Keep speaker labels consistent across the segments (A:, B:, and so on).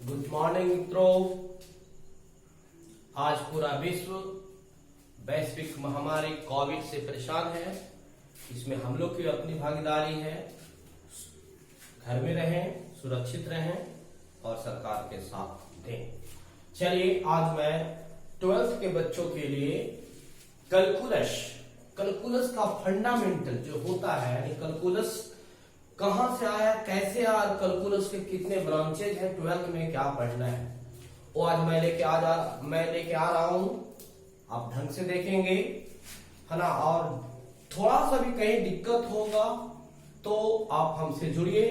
A: Good morning मित्रों। आज पूरा विश्व वैश्विक महामारी कोविड से परेशान है। इसमें हम लोग की अपनी भागीदारी है। घर में रहें, सुरक्षित रहें और सरकार के साथ दें। चलिए आज मैं 12th के बच्चों के लिए कैलकुलस का फंडामेंटल जो होता है, यानी कैलकुलस कहां से आया, कैसे आया, कैलकुलस के कितने ब्रांचेज हैं, 12th में क्या पढ़ना है, वो आज मैं लेके आ रहा हूं। आप ढंग से देखेंगे, है ना। और थोड़ा सा भी कहीं दिक्कत होगा तो आप हमसे जुड़िए।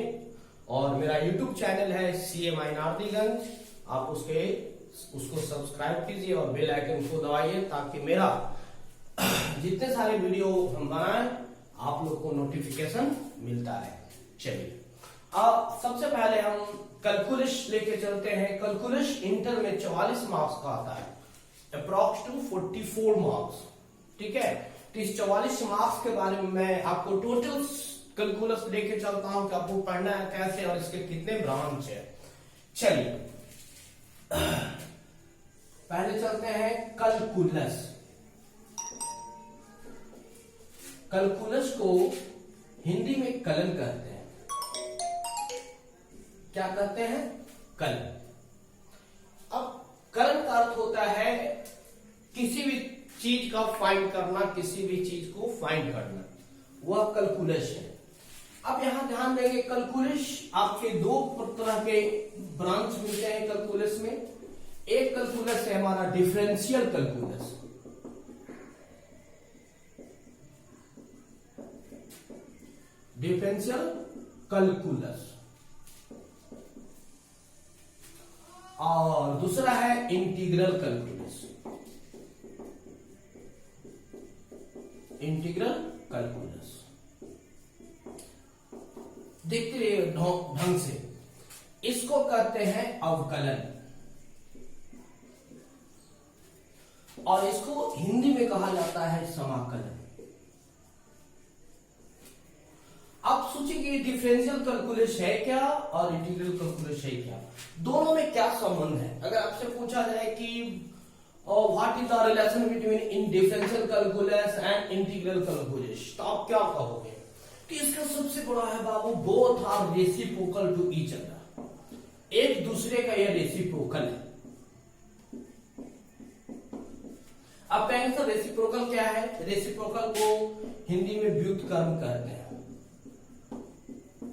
A: और मेरा YouTube चैनल है CA माइनॉरिटीगंज, आप उसको सब्सक्राइब कीजिए और बेल आइकन को दबाइए ताकि मेरा जितने सारे वीडियो हम बनाएं आप लोग को नोटिफिकेशन मिलता है। चलिए अब सबसे पहले हम कैलकुलस लेके चलते हैं। कैलकुलस इंटर में 44 मार्क्स का आता है, अप्रॉक्स टू 44 मार्क्स। ठीक है, तो इस 44 मार्क्स के बारे में मैं आपको टोटल कैलकुलस लेके चलता हूं कि आपको पढ़ना है कैसे और इसके कितने ब्रांच है। चलिए पहले चलते हैं कैलकुलस। कैलकुलस को हिंदी में कलन कहते हैं। क्या कहते हैं? कलन। अब कलन का अर्थ होता है किसी भी चीज का फाइंड करना, किसी भी चीज को फाइंड करना, वह कैलकुलस है। अब यहां ध्यान देंगे, कैलकुलस आपके दो तरह के ब्रांच मिलते हैं कैलकुलस में। एक कैलकुलस है हमारा डिफरेंशियल कैलकुलस। डिफरेंशियल कैलकुलस और दूसरा है इंटीग्रल कैलकुलस। इंटीग्रल कैलकुलस देखते रहिए ढंग से। इसको कहते हैं अवकलन और इसको हिंदी में कहा जाता है समाकलन। आप सोचिए कि डिफरेंशियल कैलकुलस है क्या और इंटीग्रल कैलकुलस है क्या, दोनों में क्या संबंध है। अगर आपसे पूछा जाए कि what is the relation between in differential calculus and integral calculus, तो आप क्या कहोगे कि इसका सबसे बड़ा है बाबू, both are reciprocal to each other. एक दूसरे का यह रेसिप्रोकल है। अब कहेंगे सर रेसिप्रोकल क्या है? रेसिप्रोकल को हिंदी में व्युत्क्रम कहते हैं।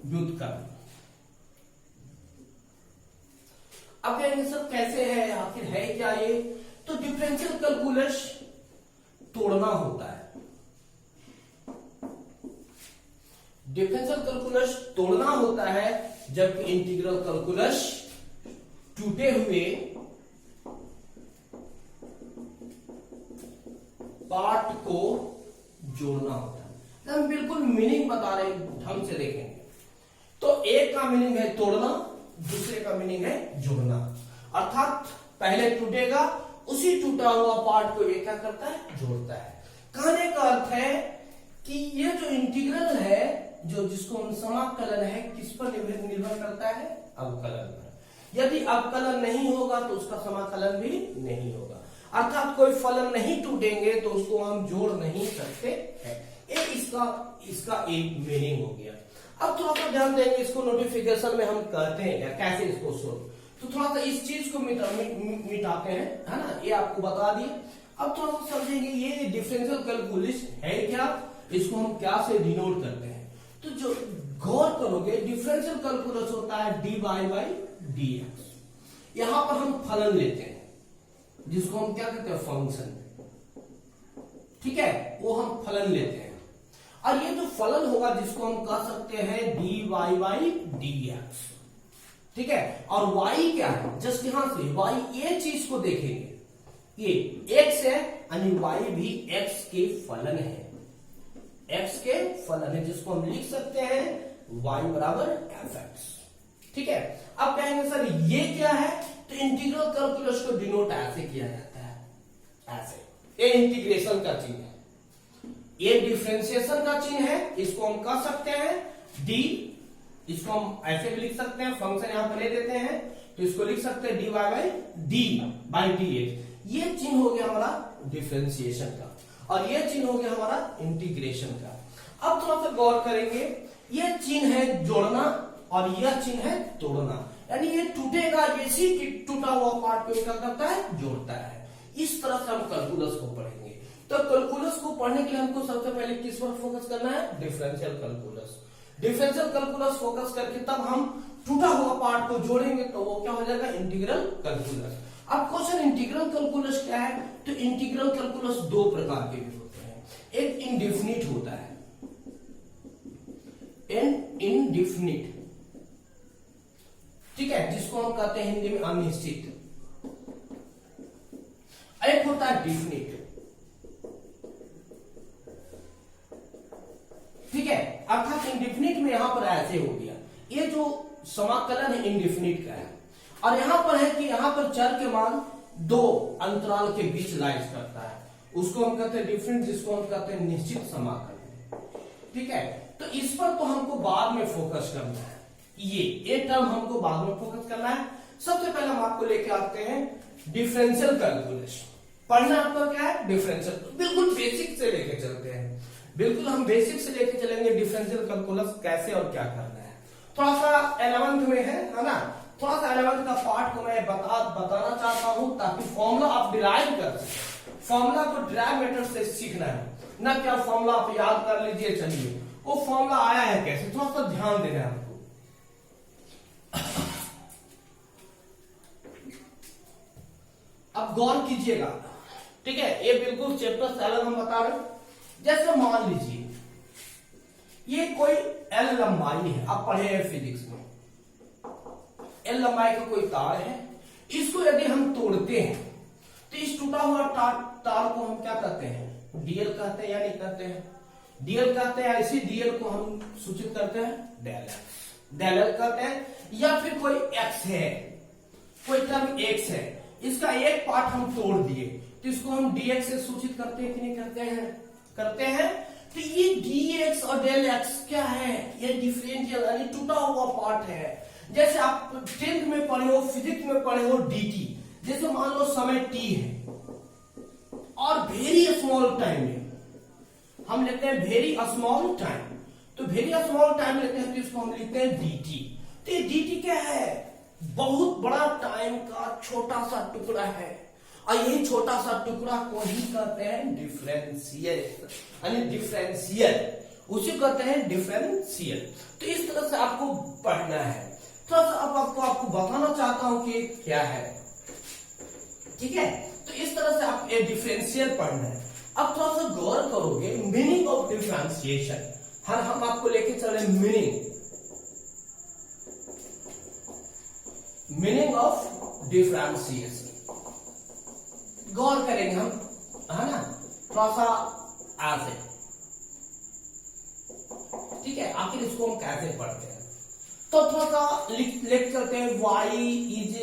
A: व्युत्क्रम। अब कहेंगे सर कैसे है, आखिर है क्या ये? तो डिफरेंशियल कैलकुलस तोड़ना होता है। डिफरेंशियल कैलकुलस तोड़ना होता है, जबकि इंटीग्रल कैलकुलस टूटे हुए पार्ट को जोड़ना होता है। हम बिल्कुल मीनिंग बता रहे हैं, ढंग से देखेंगे। तो एक का मीनिंग है तोड़ना, दूसरे का मीनिंग है जोड़ना। अर्थात पहले टूटेगा, उसी टूटा हुआ पार्ट को ये क्या करता है? जोड़ता है। कहने का अर्थ है कि ये जो इंटीग्रल है, जो जिसको हम समाकलन है, किस पर निर्भर करता है? अवकलन पर। यदि अवकलन नहीं होगा तो उसका समाकलन भी नहीं होगा। अर्थात कोई फलन नहीं टूटेंगे तो उसको हम जोड़ नहीं सकते हैं। एक इसका एक मीनिंग हो गया। अब थोड़ा सा ध्यान देंगे, इसको नोटिफिकेशन में हम कहते हैं क्या, कैसे इसको सोल्व। तो थोड़ा सा इस चीज को मिटाते हैं, है ना, ये आपको बता दिए। अब थोड़ा सा समझेंगे ये डिफरेंशियल कैलकुलस है क्या, इसको हम क्या से डिनोट करते हैं। तो जो गौर करोगे, डिफरेंशियल कैलकुलस होता है dy/dx। यहां पर हम फलन लेते हैं जिसको हम क्या कहते हैं? फंक्शन। ठीक है, वो हम फलन लेते हैं। और ये जो फलन होगा जिसको हम कह सकते हैं dy/dx। ठीक है, और y क्या है? जस्ट यहां से y ये चीज को देखेंगे, ये x है यानी y भी x के फलन है। x के फलन है जिसको हम लिख सकते हैं y बराबर fx। ठीक है, अब कहेंगे सर ये क्या है? तो इंटीग्रल कैलकुलस को डिनोट ऐसे किया जाता है, ऐसे। ये इंटीग्रेशन का चिन्ह है, ये डिफरेंशिएशन का चिन्ह है। इसको हम कह सकते हैं डी इसको हम ऐसे भी लिख सकते हैं, फंक्शन यहां पर ले देते हैं तो इसको लिख सकते हैं dy by D by dx। ये चिन्ह हो गया हमारा डिफरेंशिएशन का, और ये चिन्ह हो गया हमारा इंटीग्रेशन का। अब थोड़ा सा गौर करेंगे, ये चिन्ह है जोड़ना और यह चिन्ह है तोड़ना, यानी ये टूटेगा, इसी टूटा हुआ पार्ट को क्या करता है, जोड़ता है। इस तरह से हम कैलकुलस को पढ़ेंगे। तो कैलकुलस को पढ़ने के लिए हमको सबसे पहले किस पर फोकस करना है, differential calculus. Differential calculus focus करके तब हम टूटा हुआ पार्ट को जोड़ेंगे तो वो क्या हो जाएगा, इंटीग्रल कैलकुलस। अब क्वेश्चन इंटीग्रल कैलकुलस क्या है, तो इंटीग्रल कैलकुलस दो प्रकार के भी होते हैं। एक इंडेफिनिट होता है, इनडिफिनिट, ठीक है, जिसको हम कहते हैं हिंदी में अनिश्चित। एक होता है डिफिनिट, ठीक है, अर्थात इंडेफिनिट में यहां पर ऐसे हो गया, ये जो समाकलन है इंडेफिनिट का है, और यहां पर है कि यहां पर चर के मान दो अंतराल के बीच लाइज करता है, उसको हम कहते हैं डिफरेंट, जिसको हम कहते हैं निश्चित समाकलन, ठीक है। तो इस पर तो हमको बाद में फोकस करना है, ये टर्म हमको बाद में फोकस करना है। सबसे पहले हम आपको लेके आते हैं डिफरेंशियल कैलकुलस। पढ़ना आपका क्या है, डिफरेंशियल, बिल्कुल बेसिक से लेके चलते हैं, बिल्कुल हम बेसिक से लेके चलेंगे डिफरेंशियल कैलकुलस कैसे और क्या करना है। थोड़ा सा 11th में है ना, थोड़ा सा 11th का पार्ट को मैं बताना चाहता हूं ताकि फॉर्मूला आप डिराइव कर सकें। फॉर्मूला को डिराइव मेथड से सीखना है, ना क्या फॉर्मूला आप याद कर लीजिए, चलिए वो फॉर्मूला आया है कैसे, थोड़ा सा ध्यान देना है आपको। अब गौर कीजिएगा, ठीक है, ये बिल्कुल चैप्टर से अलग हम बता रहे हैं। जैसे मान लीजिए ये कोई एल लंबाई है, आप पढ़े हैं फिजिक्स में, एल लंबाई का कोई तार है, इसको यदि हम तोड़ते हैं तो इस टूटा हुआ तार को हम क्या कहते हैं, डीएल कहते हैं या नहीं कहते हैं, डीएल कहते हैं। इसी डीएल को हम सूचित करते हैं डेल एक्स, डेल एक्स कहते हैं। या फिर कोई एक्स है, कोई टर्म एक्स है, इसका एक पार्ट हम तोड़ दिए तो इसको हम डीएक्स से सूचित करते हैं कि नहीं करते हैं, करते हैं। तो ये dx और डेल एक्स क्या है, ये डिफरेंशियल यानी टूटा हुआ पार्ट है। जैसे आप 10th में पढ़े हो, फिजिक्स में पढ़े हो dt, जैसे मान लो समय t है और वेरी स्मॉल टाइम में हम लेते हैं वेरी स्मॉल टाइम, तो वेरी स्मॉल टाइम लेते हैं तो इसको हम लिखते हैं dt। तो ये dt क्या है, बहुत बड़ा टाइम का छोटा सा टुकड़ा है, और यही छोटा सा टुकड़ा को ही कहते हैं डिफरेंशियल, यानी डिफरेंशियल, उसी कहते हैं डिफरेंशियल। तो इस तरह से आपको पढ़ना है। थोड़ा सा अब आपको बताना चाहता हूं कि क्या है, ठीक है। तो इस तरह से आप ये डिफरेंशियल पढ़ना है। अब थोड़ा सा गौर करोगे मीनिंग ऑफ डिफरेंशिएशन, हर हम आपको लेके चले मीनिंग ऑफ डिफरेंशिएशन, गौर करेंगे हम, है ना, थोड़ा सा ऐसे, ठीक है। आखिर इसको हम कैसे पढ़ते हैं, तो थोड़ा सा लिख करते हैं y is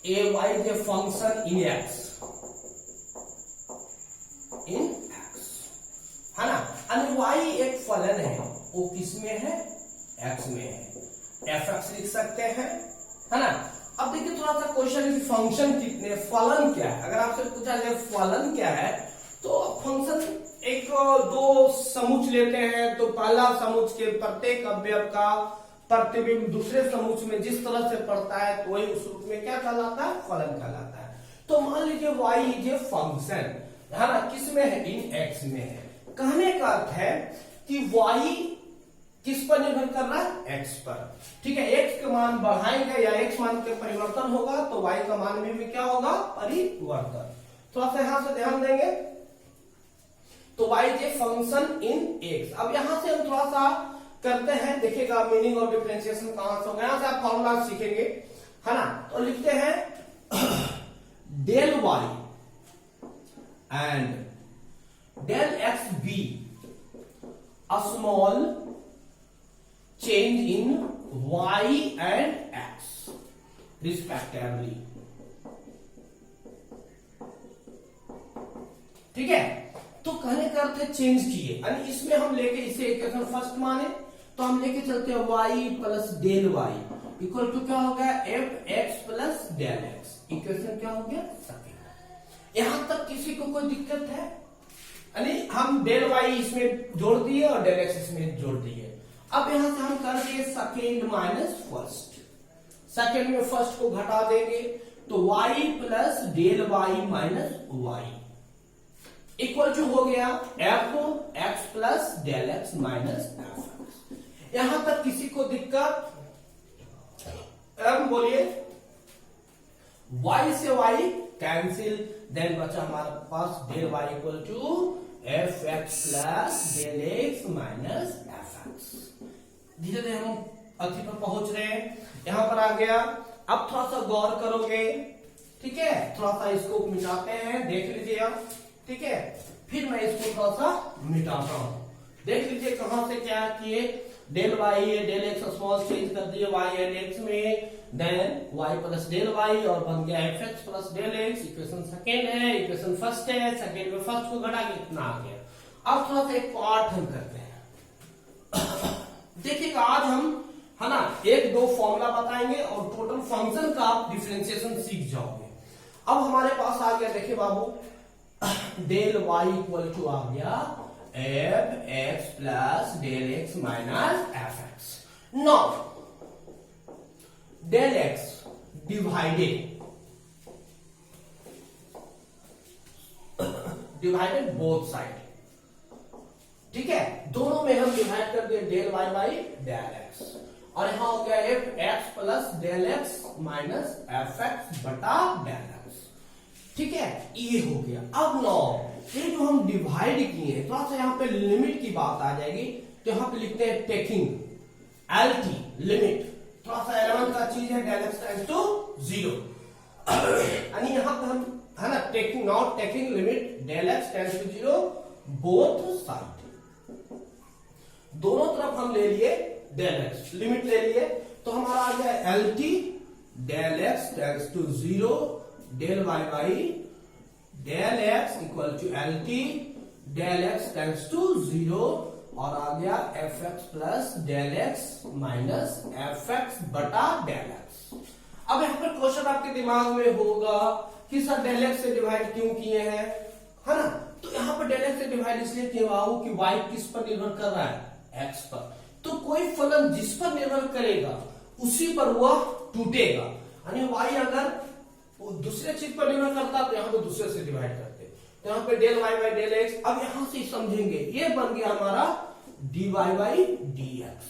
A: a function in x, है ना, और y एक फलन है, वो किसमें है, x में है, fx लिख सकते हैं, है ना। अब देखिए थोड़ा सा क्वेश्चन, फंक्शन कितने, फलन क्या है, अगर आपसे पूछा जाए फलन क्या है, तो फंक्शन एक दो समुच लेते हैं, तो पहला समुच के प्रत्येक अवयव का प्रतिबिंब दूसरे समुच में जिस तरह से पड़ता है तो वही उस रूप में क्या कहलाता है, फलन कहलाता है। तो मान लीजिए y इज ए फंक्शन, है ना, किस में है, इन x में है। कहने का अर्थ है कि y किस पर निर्भर कर रहा है, x पर, ठीक है। x का मान बढ़ाएंगे या x मान के परिवर्तन होगा तो y का मान में भी क्या होगा, परिवर्तन। थोड़ा सा यहां से ध्यान देंगे, तो y is a function in x। अब यहां से हम थोड़ा सा करते हैं, देखिएगा मीनिंग ऑफ डिफरेंशिएशन कहां से होगा, यहां से आप फॉर्मूला सीखेंगे, है ना। तो लिखते हैं del y and del x be a small change in y and x respectively, ठीक है। तो कहने का अर्थ है चेंज किए, यानी इसमें हम लेके इसे इक्वेशन फर्स्ट माने तो हम लेके चलते हैं y plus del y equal to क्या हो गया f x plus del x. Equation क्या हो गया सेकंड। यहां तक किसी को कोई दिक्कत है? यानी हम डेल वाई इसमें जोड़ दिए और डेल एक्स इसमें जोड़ दिए। अब यहां से हम कर दिए सेकेंड माइनस फर्स्ट। सेकेंड में फर्स्ट को घटा देंगे तो y plus del y minus y equal to हो गया f x plus del x minus F x. यहां तक किसी को दिक्कत? अब बोलिए y से y कैंसिल, देन बचा हमारे पास del y equal to F x plus del x minus F X. धीरे धीरे हम अति पर पहुंच रहे हैं, यहां पर आ गया। अब थोड़ा सा गौर करोगे, ठीक है, थोड़ा सा इसको मिटाते हैं, देख लीजिए आप, ठीक है, फिर मैं इसको थोड़ा सा मिटाता हूं। देख लीजिए कहां से क्या किए, डेल वाई है, डेल एक्स स्मॉल चेंज कर दिए वाई एंड एक्स में, then y plus del y और बन गया f x plus del x. Equation second है, इक्वेशन फर्स्ट है, सेकेंड में फर्स्ट को घटा के इतना आ गया। अब थोड़ा सा एक पार्ट हम करते हैं। देखिएगा आज हम है ना एक दो फॉर्मूला बताएंगे और टोटल फंक्शन का आप डिफरेंशिएशन सीख जाओगे। अब हमारे पास आ गया, देखिए बाबू, डेल वाई इक्वल टू आ गया f x plus del x minus F x. Now del x divided both side, ठीक है, दोनों में हम डिवाइड कर दिए del y by del x और यहां हो गया f x plus del x minus F x बटा डेल एक्स, ठीक है, ये हो गया। अब नो ये जो हम डिवाइड किए हैं, थोड़ा सा यहाँ पे लिमिट की बात आ जाएगी, तो यहाँ पे लिखते हैं टेकिंग एल टी लिमिट, थोड़ा सा एलेमेंट का चीज है, डेल एक्स टेंड्स टू 0, यानी यहाँ पे हम है ना taking not taking limit del x tends to 0 both side, दोनों तरफ हम ले लिए डेल एक्स, लिमिट ले लिए, तो हमारा आ गया L T del x tends to 0 del y by del x equal to L T del x tends to 0 और आ गया f x plus del x minus F x बटा डेल एक्स। अब यहाँ पर क्वेश्चन आपके दिमाग में होगा कि सर डेल एक्स से डिवाइड क्यों किए हैं, है ना, तो यहाँ पर डेल एक्स से डिवाइड इसलिए किया हुआ कि वाई किस पर निर्भर कर रहा है, एक्स पर, तो कोई फलन जिस पर निर्भर करेगा उसी पर वह टूटेगा, यानी वाई अगर दूसरे चीज पर निर्भर करता तो यहाँ पे दूसरे से डिवाइड करते, तो यहाँ पे del y by del x. अब यहां से समझेंगे, ये बन गया हमारा d y by D x,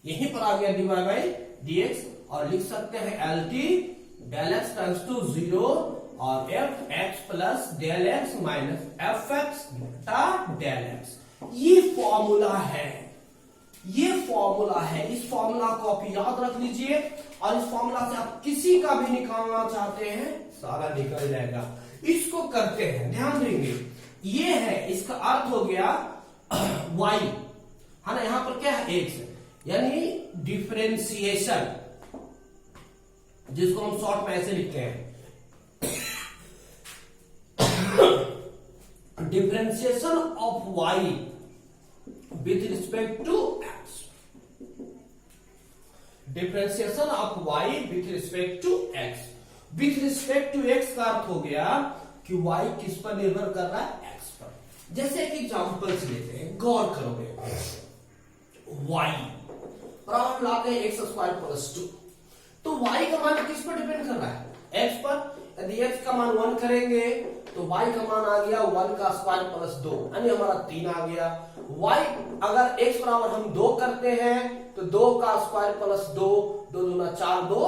A: यहीं पर आ गया d y by D x और लिख सकते हैं L T del x tends to 0 और f x plus del x minus F x बटा डेल एक्स। ये फॉर्मूला है, ये फॉर्मूला है, इस फॉर्मूला को आप याद रख लीजिए और इस फॉर्मूला से आप किसी का भी निकालना चाहते हैं सारा निकल जाएगा। इसको करते हैं, ध्यान देंगे, ये है, इसका अर्थ हो गया y, है ना, यहां पर क्या है x, यानी डिफरेंशिएशन, जिसको हम शॉर्ट में ऐसे लिखते हैं, differentiation of y with respect to x, differentiation of y with respect to x, with respect to x का अर्थ हो गया कि y किस पर निर्भर कर रहा है, x पर। जैसे एक एग्जांपल्स लेते हैं, गौर करोगे, y और हम लाते हैं एक्स स्क्वायर प्लस 2, तो y का मान किस पर डिपेंड कर रहा है, x पर। यदि x का मान 1 करेंगे तो y का मान आ गया 1 का स्क्वायर प्लस 2, यानी हमारा 3 आ गया। y अगर x बराबर हम 2 करते हैं तो 2 का स्क्वायर प्लस 2, 2 दूना 4, 2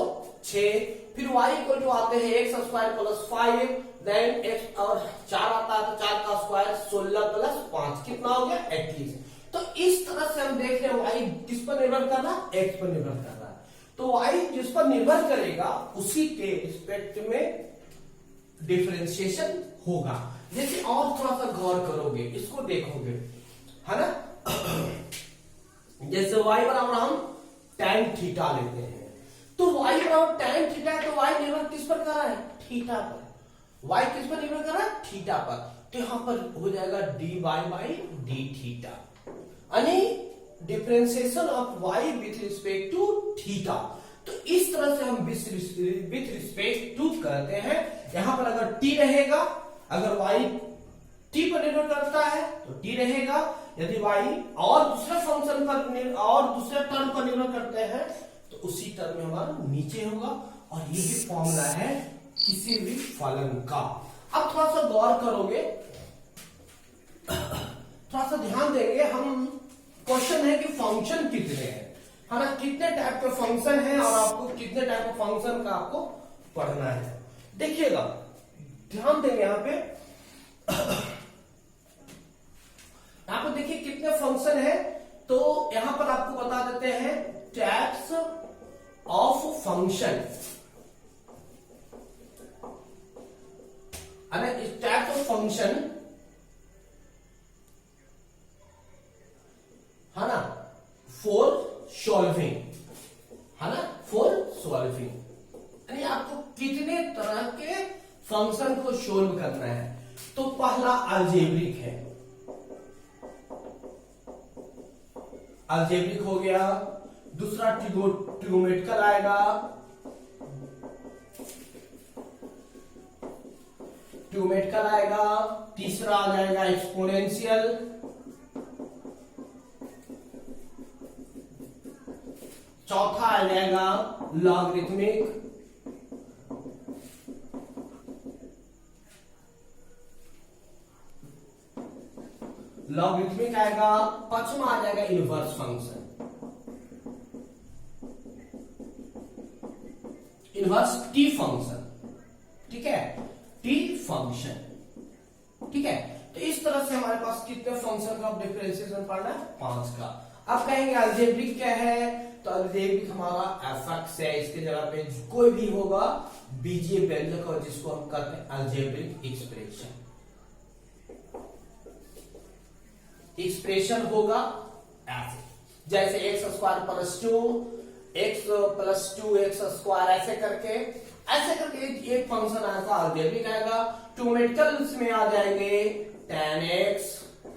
A: 6, फिर y इक्वल टू आते हैं x square plus 5, then x और 4 आता है तो 4 का स्क्वायर 16 प्लस 5 कितना हो गया 21। तो इस तरह से हम देख रहे हैं y किस पर निर्भर कर रहा है, x पर निर्भर कर रहा है, तो y जिस पर निर्भर करेगा उसी के रिस्पेक्ट में डिफरेंशिएशन होगा। जैसे और थोड़ा सा गौर करोगे, इसको देखोगे, है ना, जैसे y बराबर हम tan थीटा लेते हैं, तो y बराबर tan थीटा है, तो y निर्भर किस पर कर रहा है, थीटा पर। y किस पर निर्भर कर रहा है, थीटा पर, तो यहां पर हो जाएगा dy बाई डी थीटा, यानी differentiation of y with respect to theta. तो इस तरह से हम विथ रिस्पेक्ट टू करते हैं। यहां पर अगर टी रहेगा, अगर वाई टी पर निर्भर करता है तो टी रहेगा, यदि वाई और दूसरे फंक्शन पर और दूसरे टर्म पर निर्भर करते हैं तो उसी टर्म में हमारा नीचे होगा। और यही फॉर्मूला है किसी भी फलन का। अब थोड़ा सा गौर करोगे, थोड़ा सा ध्यान देंगे हम। क्वेश्चन है कि फंक्शन कितने हैं, है ना, कितने टाइप के फंक्शन हैं और आपको कितने टाइप के फंक्शन का आपको पढ़ना है। देखिएगा, ध्यान देंगे यहां पे। यहां पर देखिए कितने फंक्शन है, तो यहां पर आपको बता देते हैं टाइप्स ऑफ फंक्शन। इस टाइप्स ऑफ फंक्शन, है ना, फॉर सॉल्विंग, है ना, फॉर सॉल्विंग, यानी आपको कितने तरह के फंक्शन को सोल्व करना है। तो पहला अलजेब्रिक है, अलजेब्रिक हो गया। दूसरा ट्रिगोमेट्रिकल आएगा, ट्रिगोमेट्रिकल आएगा। तीसरा आ जाएगा एक्सपोनेंशियल। चौथा आ जाएगा लॉगरिथमिक। लॉगरिथमिक आएगा। पांचवा आ जाएगा inverse function, inverse T function. ठीक है, टी फंक्शन। ठीक है, तो इस तरह से हमारे पास कितने फंक्शन का डिफरेंशिएशन पढ़ना है? 5 का। अब कहेंगे अलजेब्रिक क्या है, तो अलजेब्रिक हमारा एफएक्स है, इसके जगह पे कोई भी होगा बीजीय व्यंजक और जिसको हम कहते हैं अलजेब्रिक एक्सप्रेशन। एक्सप्रेशन होगा ऐसे, जैसे x square plus 2 x plus 2 x square, ऐसे करके एक फंक्शन आएगा अलजेब्रिक आएगा। ट्रिगोमेट्रिकल में आ जाएंगे tan x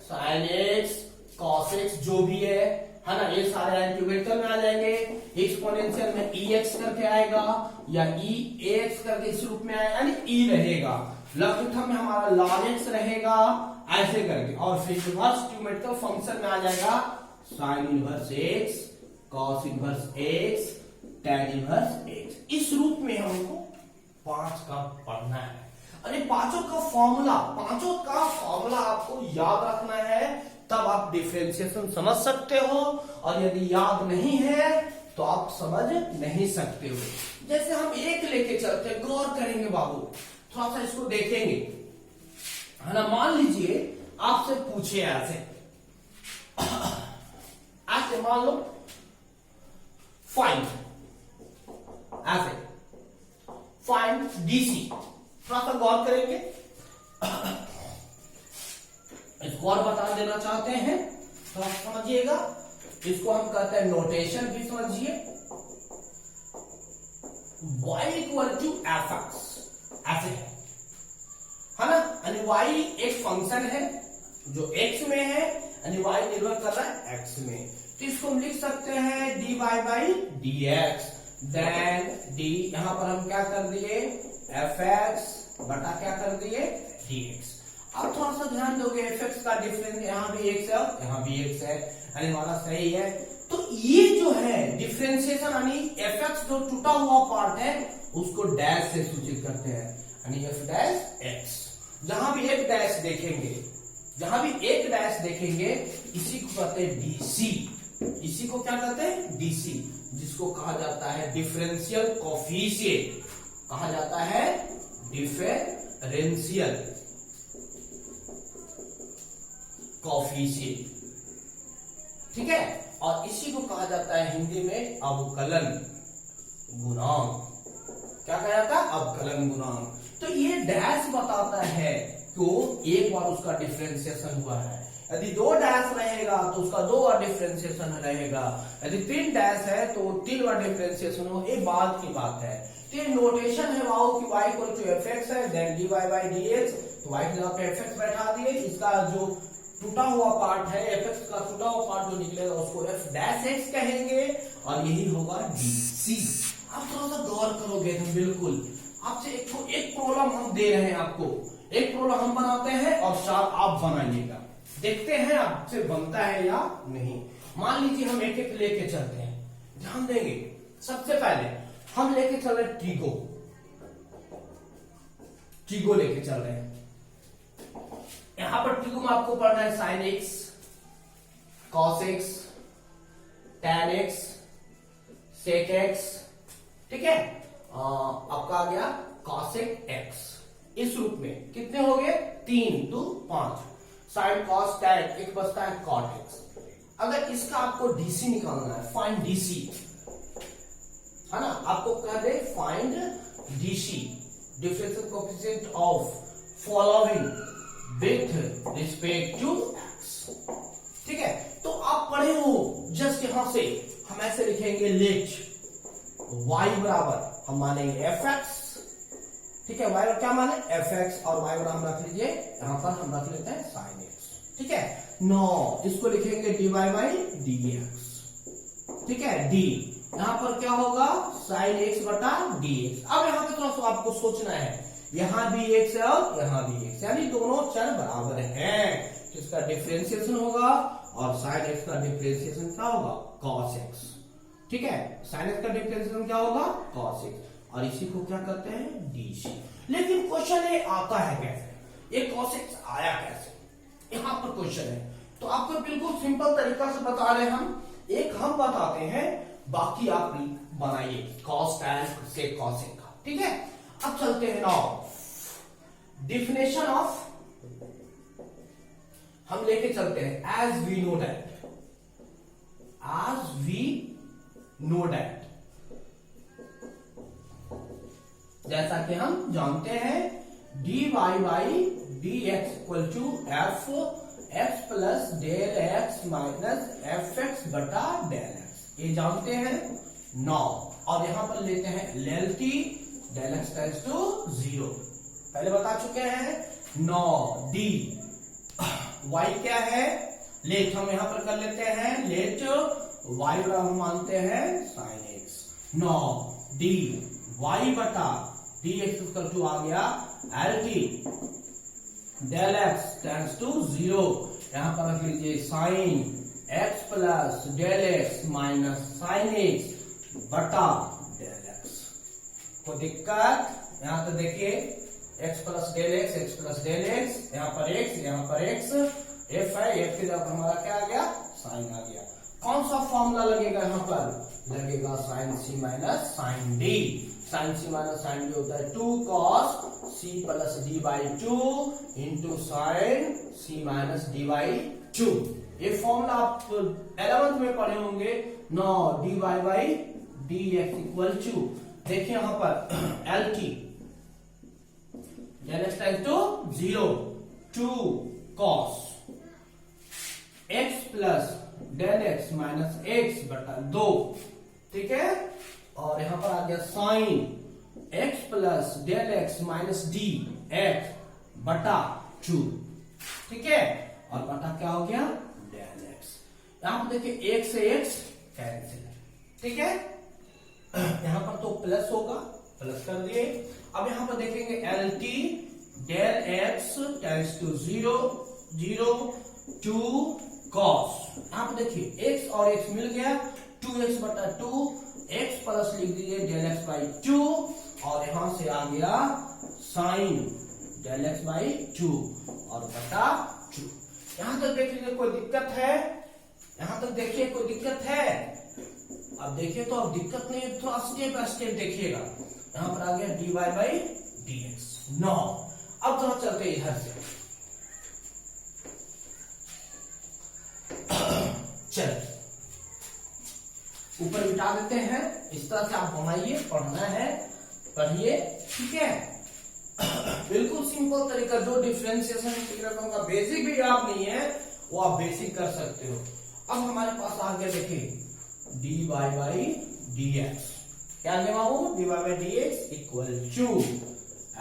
A: sin x cos x, जो भी है ना, ये सारे ट्रिगोमेट्रिकल में आ जाएंगे। एक्सपोनेंशियल में ex करके आएगा या eax करके इस रूप में आएगा, यानी e रहेगा। लॉगरिथम में हमारा log x रहेगा, ऐसे करके। और फिर इनवर्स ट्रिगोमेट्रिकल फंक्शन में आ जाएगा sin inverse x cos inverse x tan inverse x। इस रूप में हमको 5 का पढ़ना है। अरे पांचों का फॉर्मूला आपको याद रखना है, तब आप डिफरेंशिएशन समझ सकते हो। और यदि याद नहीं है तो आप समझ नहीं सकते हो। जैसे हम एक लेके चलते हैं, गौर करेंगे बाबू, थोड़ा सा इसको देखेंगे, है ना। मान लीजिए आपसे पूछे ऐसे मान लो फाइंड, ऐसे फाइंड डीसी। थोड़ा सा गौर करेंगे, इसको और बता देना चाहते हैं, थोड़ा समझिएगा। इसको हम कहते हैं नोटेशन भी समझिए। y equal to F x, ऐसे है ना, यानी y एक फंक्शन है जो x में है, यानी y निर्भर कर रहा है x में। तो इसको हम लिख सकते हैं dy by D x, then d, यहां पर हम क्या कर दिए एफ एक्स बटा क्या कर दिए dx। अब थोड़ा सा ध्यान दोगे, fx का डिफरेंस यहाँ भी x है, यहाँ भी x है, यानी हमारा सही है। तो ये जो है डिफरेंशिएशन, यानी fx जो टूटा हुआ पार्ट है उसको डैश से सूचित करते हैं, यानी f डैश x। जहां भी एक डैश देखेंगे, इसी को कहते हैं डीसी। इसी को क्या कहते हैं? डीसी, जिसको कहा जाता है डिफरेंशियल कोफिशिएंट, कहा जाता है डिफरेंशियल कोफिशिएंट। ठीक है, और इसी को कहा जाता है हिंदी में अवकलन गुणांक। क्या कहा जाता है? अवकलन गुणांक। तो ये डैश बताता है तो एक बार उसका डिफरेंशिएशन हुआ है। यदि 2 डैश रहेगा तो उसका 2 बार डिफरेंशिएशन रहेगा। यदि 3 डैश है तो 3 बार डिफरेंशिएशन हो, ये बाद की बात है। तो ये नोटेशन है वाओ कि y equal to F X है, then dy by D X, तो y की जगह पे एफ एक्स बैठा दिए। इसका जो टूटा हुआ पार्ट है, fx का टूटा हुआ पार्ट जो निकलेगा उसको f डैश x कहेंगे और यही होगा dc। आप थोड़ा सा गौर करोगे तो बिल्कुल आपसे एक प्रॉब्लम हम दे रहे हैं आपको, एक प्रॉब्लम हम बनाते हैं और साथ आप बनाइएगा, देखते हैं आपसे बनता है या नहीं। मान लीजिए हम एक एक लेके चलते हैं, ध्यान देंगे। सबसे पहले हम लेके चल रहे टीगो लेके चल रहे हैं। यहां पर टीगो में आपको पढ़ना है sine x, cos x, tan x, sec x, ठीक है। आपका आ गया कॉसेक एक्स। इस रूप में कितने हो गए? 3 2 5। साइन कॉस टैन एक बचता है कॉट एक्स। अगर इसका आपको डीसी निकालना है, फाइंड डीसी, है ना, आपको कह दे find DC, differential coefficient of following with respect to x, ठीक है। तो आप पढ़े हो, जस्ट यहां से हम ऐसे लिखेंगे लेट y बराबर हम मानेंगे fx, ठीक है। y क्या माने fx और y बराबर हम रख लीजिए, यहां पर हम रख लेते हैं sin x, ठीक है। नो इसको लिखेंगे dy बाई dx, ठीक है। d यहां पर क्या होगा sin x बटा dx। अब यहां पे थोड़ा सा आपको सोचना है, यहां भी x है और यहां भी x, यानी दोनों चर बराबर हैं, तो इसका डिफरेंशिएशन होगा और sin x का डिफरेंशिएशन क्या होगा cos x, ठीक है। sin x का डिफरेंशिएशन क्या होगा cos x, और इसी को क्या करते हैं dc। लेकिन क्वेश्चन ये आता है कैसे, ये cos x आया कैसे, यहां पर क्वेश्चन है। तो आपको बिल्कुल सिंपल तरीका से बता रहे हैं हम, एक हम बताते हैं, बाकी आप बनाइए cos tan से cos x का, ठीक है। अब चलते हैं नाउ डिफिनेशन ऑफ, हम लेके चलते हैं एज वी नो दैट, जैसा कि हम जानते हैं dy by D x equal to F x plus del x minus F x बटा डेल एक्स, ये जानते हैं नौ। और यहां पर लेते हैं L T, del x tends to 0, पहले बता चुके हैं। नौ डी वाई क्या है लेट, हम यहां पर कर लेते हैं लेट वाई बराबर हम मानते हैं sine x. Now d y बटा डी एक्स इक्वल टू आ गया L T del x tends to 0, यहां पर रख लीजिए sine x plus del x minus sine x बटा डेल एक्स। कोई दिक्कत? यहां तो देखिए x plus del x, x plus del x, यहां पर x, यहां पर x, f है, f की जगह हमारा क्या आ गया साइन आ गया। कौन सा फॉर्मूला लगेगा यहां पर? लगेगा sine c minus sine d. Sine c minus sine d होता है 2 cos c plus d by 2 into sine c minus d by 2। ये फॉर्मूला आप 11th में पढ़े होंगे। Now d y by D x equal to, देखिए यहां पर L T del x tends to 0, 2 cos x plus del x minus x बटा 2, ठीक है। और यहां पर आ गया sine x plus del x minus d x बटा 2, ठीक है। और बटा क्या हो गया डेल एक्स। यहां पर देखिए x से x कैंसिल, ठीक है। यहां पर तो प्लस होगा, प्लस कर दिए। अब यहां पर देखेंगे L T del x tends to 0, 0 2 cos, यहां पर देखिए x और x मिल गया 2x बटा 2, x प्लस लिख दीजिए डेल एक्स बाई 2 और यहां से आ गया साइन डेल एक्स बाई 2 और बटा 2। यहां तक देख लीजिए कोई दिक्कत है? यहां तक देखिए कोई दिक्कत है? अब देखिए तो अब दिक्कत नहीं है, थोड़ा स्टेप बाय स्टेप देखिएगा। यहां पर आ गया d y by D x. Now अब थोड़ा चलते इधर से, चल ऊपर बिठा देते हैं। इस तरह से आप बनाइए, पढ़ना है पढ़िए, ठीक है। बिल्कुल सिंपल तरीका, जो डिफरेंशिएशन का बेसिक भी याद नहीं है वो आप बेसिक कर सकते हो। अब हमारे पास आ गया देखिए d y by D x, क्या लेगा वो d y by D x equal to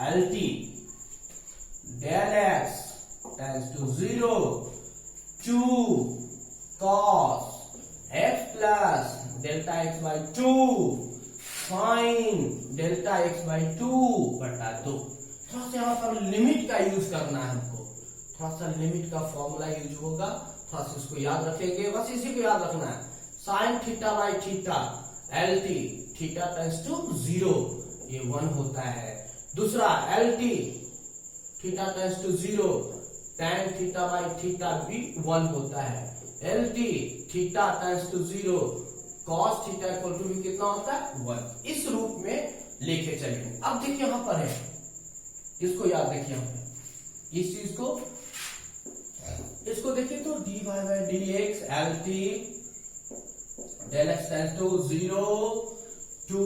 A: L T del x tends to 0 2 cos x plus delta x by 2 sine delta x by 2 बटा 2। थोड़ा सा यहाँ पर लिमिट का यूज करना है हमको, थोड़ा सा लिमिट का फॉर्मूला यूज होगा, थोड़ा सा इसको याद रखेंगे, बस इसी को याद रखना है। Sine theta by theta L T, theta tends to 0, ये 1 होता है। दूसरा L T, theta tends to 0, tan theta by theta भी 1 होता है। L T, theta tends to 0, cos theta equal to भी कितना होता है 1। इस रूप में लेके चलेंगे। अब देखिए यहां पर है, इसको याद देखिए, यहाँ पे इस चीज को, इसको देखिए तो dy by dx L T del x tends to 0 2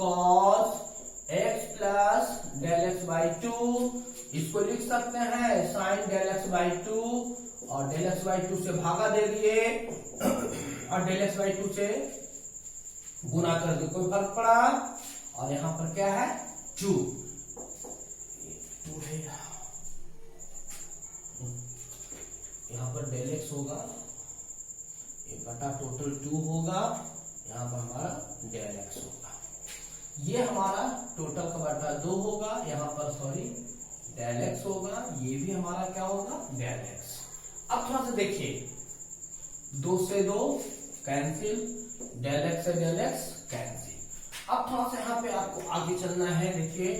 A: cos x plus del x by 2, इसको लिख सकते हैं साइन डेल एक्स बाई 2, और डेल एक्स बाई 2 से भागा दे दिए और डेल एक्स बाई 2 से गुना कर दिए, कोई फर्क पड़ा। और यहां पर क्या है 2 है, यहां पर डेल एक्स होगा, ये बटा टोटल 2 होगा, यहां पर हमारा डेल एक्स होगा, ये हमारा टोटल का बटा 2 होगा, यहां पर सॉरी डेल एक्स होगा, ये भी हमारा क्या होगा डेल एक्स। अब थोड़ा सा देखिए, 2 से 2 कैंसिल, डेल एक्स से डेल एक्स कैंसिल। अब थोड़ा सा यहाँ पे आपको आगे चलना है, देखिए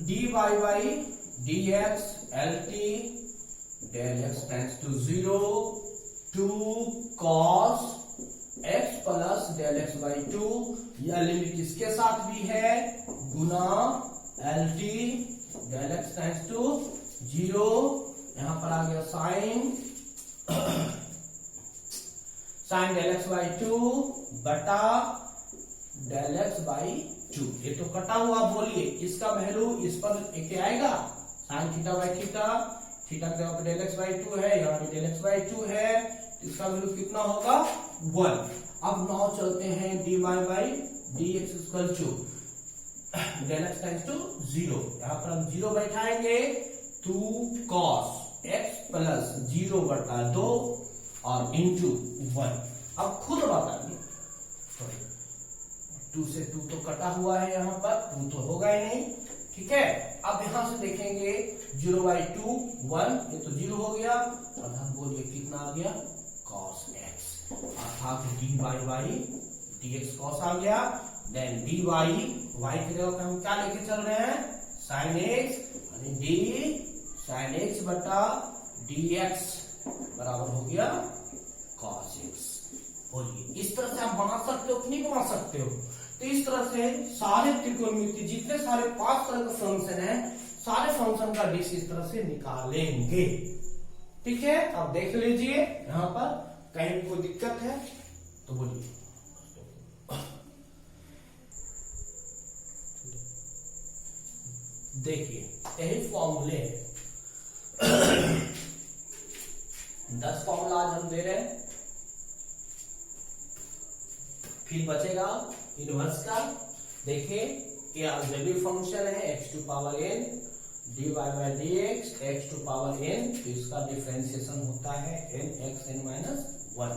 A: dy by dx L T del x tends to 0 2 cos x plus del x by 2, यह लिमिट इसके साथ भी है, गुना L T del x tends to 0, यहां पर आ गया साइन डेल एक्स बाई 2 बटा डेल एक्स बाई 2। ये तो कटा हुआ, बोलिए इसका वैल्यू इस पर क्या आएगा, sign theta by theta, theta के जगह पर डेल एक्स बाई 2 है, यहाँ भी डेल एक्स बाई 2 है, इसका वैल्यू कितना होगा 1। अब नाउ चलते हैं dy by dx equal to del x tends to 0, यहाँ पर हम 0 बैठाएंगे, 2 cos x प्लस 0 बटा 2 और इंटू 1। अब खुद बताइए, 2 से 2 तो कटा हुआ है, यहाँ पर 2 तो होगा ही नहीं, ठीक है। अब यहां से देखेंगे 0 बाई 2 1, ये तो 0 हो गया, और हम बोलिए कितना आ गया cos x, अर्थात dy बाई dx cos आ गया, देन dy y की जगह हम क्या लेके चल रहे हैं sin x, यानी d sin x बटा dx बराबर हो गया cos x। बोलिए इस तरह से आप बना सकते हो कि नहीं बना सकते हो। तो इस तरह से सारे त्रिकोणमिति जितने सारे 5 तरह के फंक्शन है, सारे फंक्शन का डिश इस तरह से निकालेंगे, ठीक है। अब देख लीजिए यहां पर कहीं कोई दिक्कत है तो बोलिए। देखिए यही फॉर्मूले 10 फॉर्मूला आज हम दे रहे हैं, फिर बचेगा इनवर्स का। देखिए ये ऑब्जेक्टिव फंक्शन है x to power n dy by dx x to power n, तो इसका डिफरेंशिएशन होता है n x n माइनस 1।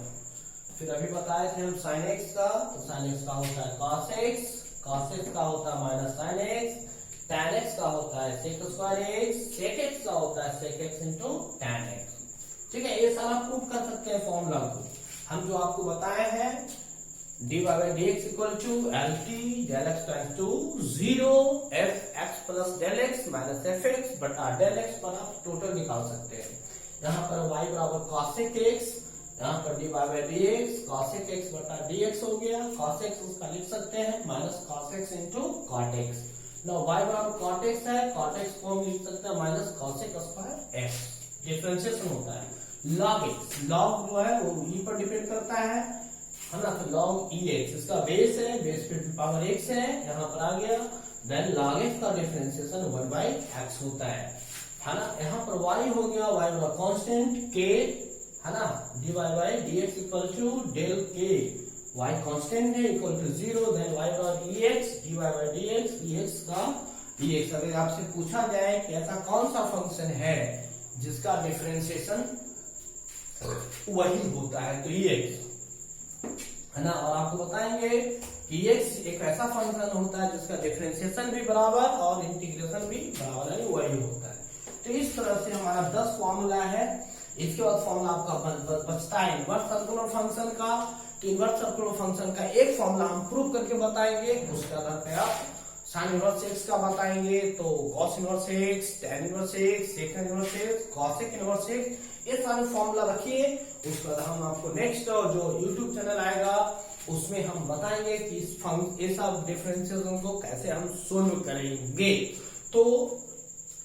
A: फिर अभी बताए थे हम sin x का, तो sin x का होता है cos x, cos x का होता है minus sin x, tan x का होता है sec square x, sec x का होता है sec x into tan x, ठीक है। ये सारा प्रूफ कर सकते हैं फॉर्मूला को हम, जो आपको बताए हैं dy by dx equal to L T del x times to 0 f x plus del x minus F x बटा डेल एक्स पर आप टोटल निकाल सकते हैं। यहाँ पर y बराबर cosec x, यहाँ पर dy by dx cosec x बटा dx हो गया, cos x उसका लिख सकते हैं minus cos x into cot x। now y बराबर cot x है, cot x को हम लिख सकते हैं minus cosec square x, differentiation होता है। log x, log जो है वो e पर डिपेंड करता है ना, तो log ex इसका बेस है, बेस पे पावर x है, यहाँ पर आ गया, देन log x का डिफरेंशिएशन 1 बाई x होता है ना। यहाँ पर y हो गया, y बराबर कांस्टेंट k है ना, dy by dx equal to del k, y constant है इक्वल टू 0, देन y बराबर ex dy by dx, ex का EX। अगर आपसे पूछा जाए कि ऐसा कौन सा फंक्शन है जिसका डिफरेंशिएशन वही होता है, तो EX है ना। और आपको बताएंगे कि EX एक ऐसा फंक्शन होता है जिसका डिफरेंशिएशन भी बराबर और इंटीग्रेशन भी बराबर है, वही होता है। तो इस तरह से हमारा 10 फॉर्मूला है। इसके बाद फॉर्मूला आपका बचता है इनवर्स सर्कुलर फंक्शन का। तो इनवर्स सर्कुलर फंक्शन का एक फॉर्मूला हम प्रूव करके बताएंगे, उसका आधार पे आप साइन इनवर्स एक्स का बताएंगे, तो cos inverse x, tan inverse x, second inverse x, cosec inverse x, ये सारे फॉर्मूला रखिए। उसके बाद हम आपको नेक्स्ट जो यूट्यूब चैनल आएगा उसमें हम बताएंगे कि इस सब डिफरेंशिएशन को कैसे हम सोल्व करेंगे। तो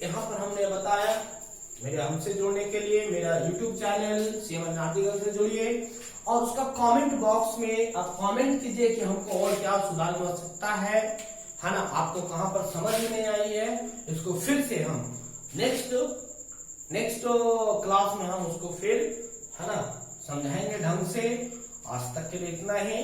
A: यहाँ पर हमने बताया, मेरे हमसे जुड़ने के लिए मेरा यूट्यूब चैनल सीएमएन आर्टिकल से जुड़िए और उसका कमेंट बॉक्स में आप कमेंट कीजिए कि हमको और क्या सुधार हो सकता है ना। आपको कहां पर समझ नहीं आई है, इसको फिर से हम नेक्स्ट क्लास में हम उसको फिर है ना समझाएंगे ढंग से। आज तक के लिए इतना ही।